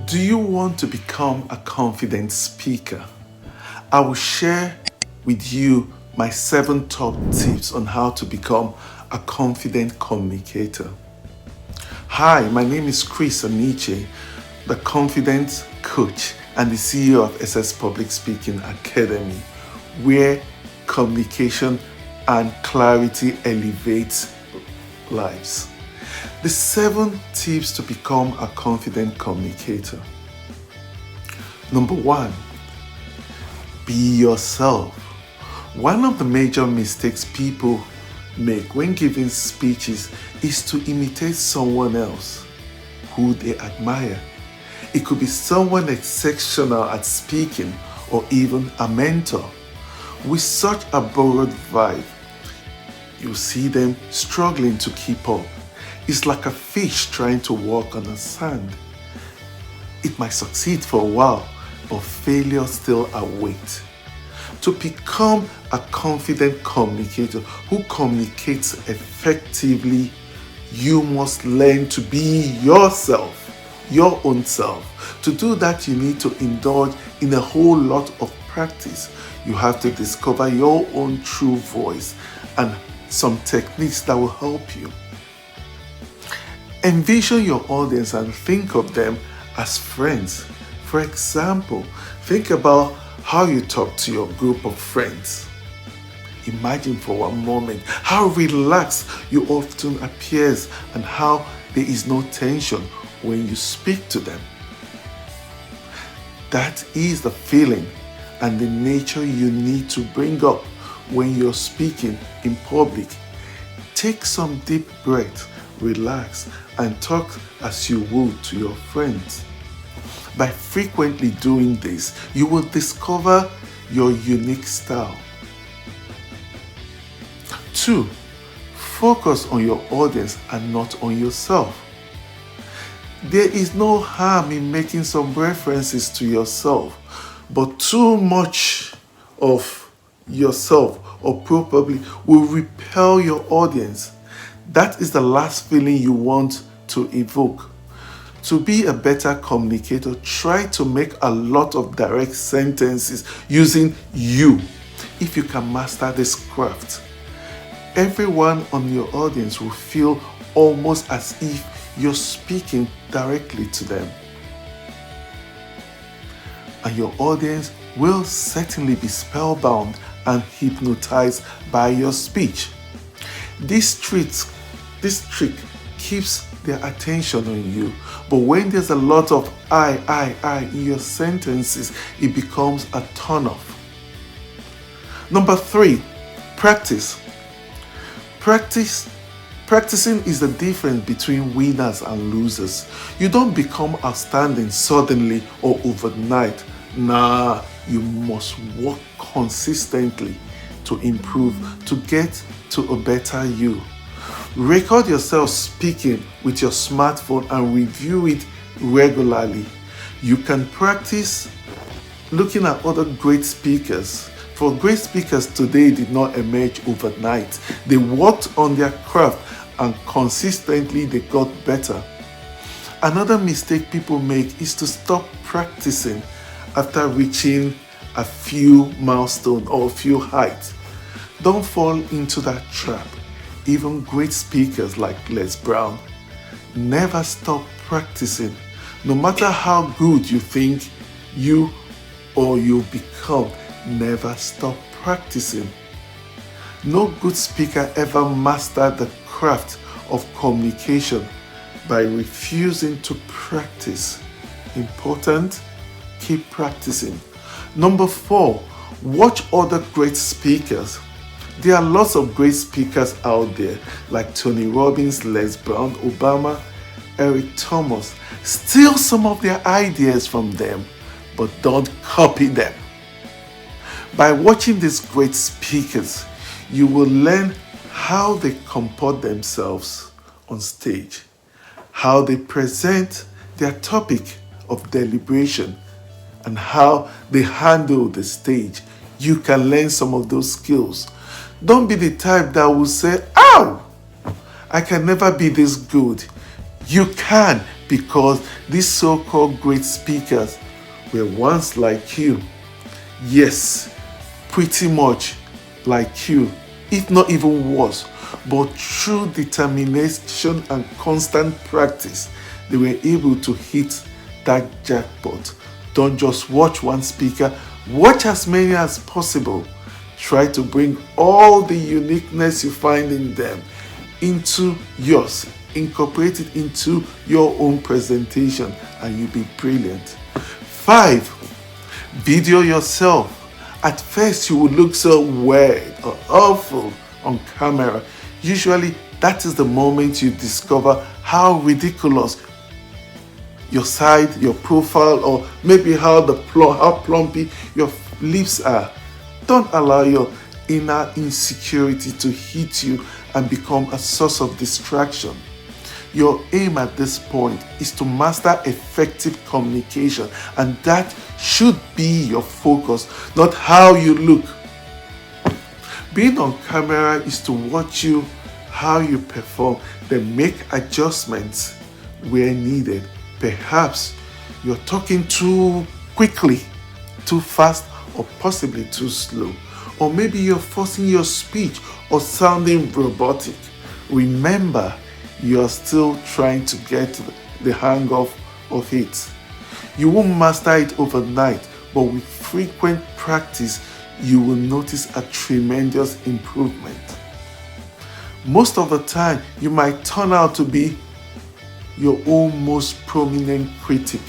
Do you want to become a confident speaker? I will share with you my 7 top tips on how to become a confident communicator. Hi, my name is Chris Aniche, the confidence coach and the CEO of SS Public Speaking Academy, where communication and clarity elevates lives. The 7 tips to become a confident communicator. Number 1, be yourself. One of the major mistakes people make when giving speeches is to imitate someone else who they admire. It could be someone exceptional at speaking or even a mentor. With such a borrowed vibe, you see them struggling to keep up. It's like a fish trying to walk on the sand. It might succeed for a while, but failure still awaits. To become a confident communicator who communicates effectively, you must learn to be yourself, your own self. To do that, you need to indulge in a whole lot of practice. You have to discover your own true voice and some techniques that will help you. Envision your audience and think of them as friends. For example, think about how you talk to your group of friends. Imagine for one moment how relaxed you often appear and how there is no tension when you speak to them. That is the feeling and the nature you need to bring up when you're speaking in public. Take some deep breaths, relax, and talk as you would to your friends. By frequently doing this, you will discover your unique style. 2, focus on your audience and not on yourself. There is no harm in making some references to yourself, but too much of yourself or probably will repel your audience. That is the last feeling you want to evoke. To be a better communicator, try to make a lot of direct sentences using you. If you can master this craft, everyone on your audience will feel almost as if you're speaking directly to them. And your audience will certainly be spellbound and hypnotized by your speech. This trick keeps their attention on you, but when there's a lot of I in your sentences, it becomes a turn-off. Number 3, practice. Practicing is the difference between winners and losers. You don't become outstanding suddenly or overnight. Nah, you must work consistently to improve, to get to a better you. Record yourself speaking with your smartphone and review it regularly. You can practice looking at other great speakers. For great speakers today did not emerge overnight. They worked on their craft and consistently they got better. Another mistake people make is to stop practicing after reaching a few milestones or a few heights. Don't fall into that trap. Even great speakers like Les Brown never stop practicing. No matter how good you think you or you become, never stop practicing. No good speaker ever mastered the craft of communication by refusing to practice. Important, keep practicing. Number 4, watch other great speakers. There are lots of great speakers out there like Tony Robbins, Les Brown, Obama, Eric Thomas. Steal some of their ideas from them, but don't copy them. By watching these great speakers, you will learn how they comport themselves on stage, how they present their topic of deliberation, and how they handle the stage. You can learn some of those skills. Don't be the type that will say, "Ow! I can never be this good." You can because these so-called great speakers were once like you. Yes, pretty much like you, if not even worse. But through determination and constant practice, they were able to hit that jackpot. Don't just watch one speaker, watch as many as possible. Try to bring all the uniqueness you find in them into yours. Incorporate it into your own presentation and you'll be brilliant. 5. Video yourself. At first, you will look so weird or awful on camera. Usually, that is the moment you discover how ridiculous your side, your profile, or maybe how plumpy your lips are. Don't allow your inner insecurity to hit you and become a source of distraction. Your aim at this point is to master effective communication, and that should be your focus, not how you look. Being on camera is to watch you, how you perform, then make adjustments where needed. Perhaps you're talking too quickly, too fast, or possibly too slow. Or maybe you're forcing your speech or sounding robotic. Remember, you're still trying to get the hang of it. You won't master it overnight, but with frequent practice, you will notice a tremendous improvement. Most of the time, you might turn out to be your own most prominent critic.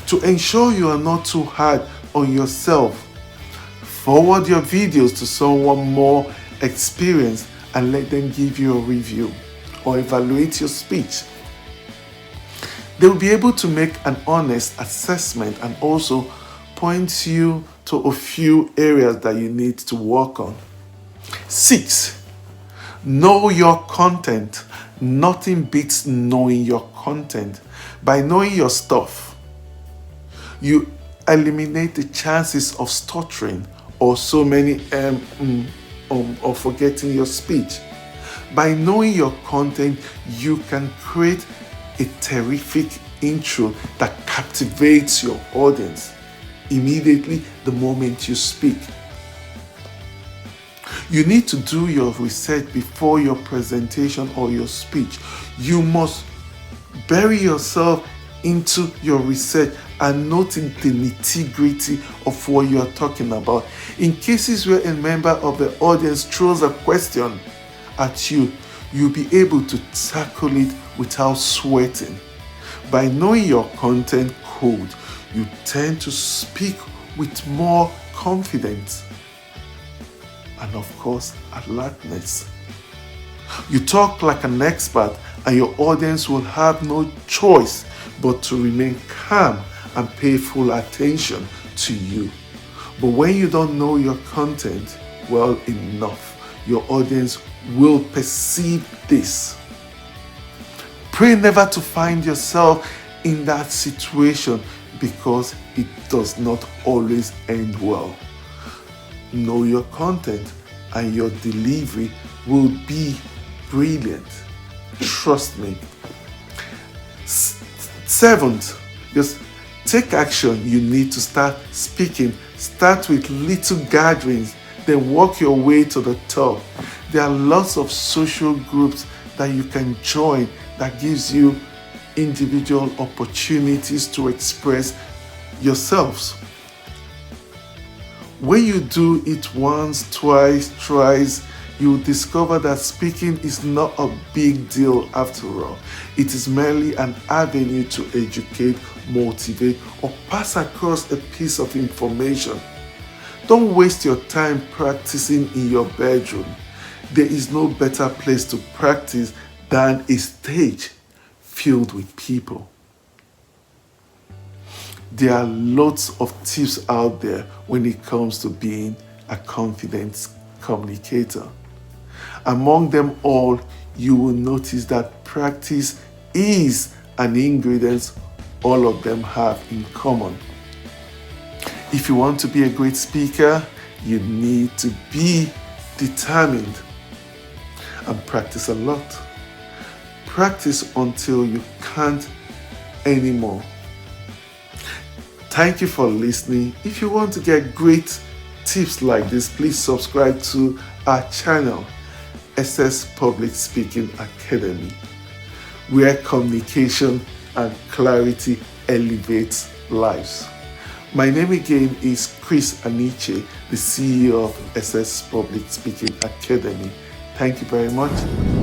To ensure you are not too hard on yourself, forward your videos to someone more experienced and let them give you a review or evaluate your speech. They will be able to make an honest assessment and also point you to a few areas that you need to work on. 6. Know your content. Nothing beats knowing your content. By knowing your stuff, you eliminate the chances of stuttering or so many or forgetting your speech. By knowing your content, you can create a terrific intro that captivates your audience immediately the moment you speak. You need to do your research before your presentation or your speech. You must bury yourself into your research and noting the nitty-gritty of what you are talking about. In cases where a member of the audience throws a question at you, you'll be able to tackle it without sweating. By knowing your content code, you tend to speak with more confidence and, of course, alertness. You talk like an expert, and your audience will have no choice but to remain calm and pay full attention to you. But when you don't know your content well enough, your audience will perceive this. Pray never to find yourself in that situation because it does not always end well. Know your content and your delivery will be brilliant. Trust me. 7th, just take action. You need to start speaking. Start with little gatherings, then work your way to the top. There are lots of social groups that you can join that gives you individual opportunities to express yourselves. When you do it once, twice, thrice, you discover that speaking is not a big deal after all. It is merely an avenue to educate, motivate, or pass across a piece of information. Don't waste your time practicing in your bedroom. There is no better place to practice than a stage filled with people. There are lots of tips out there when it comes to being a confident communicator. Among them all, you will notice that practice is an ingredient all of them have in common. If you want to be a great speaker, you need to be determined and practice a lot. Practice until you can't anymore. Thank you for listening. If you want to get great tips like this, please subscribe to our channel, SS Public Speaking Academy, where communication and clarity elevates lives. My name again is Chris Aniche, the CEO of SS Public Speaking Academy. Thank you very much.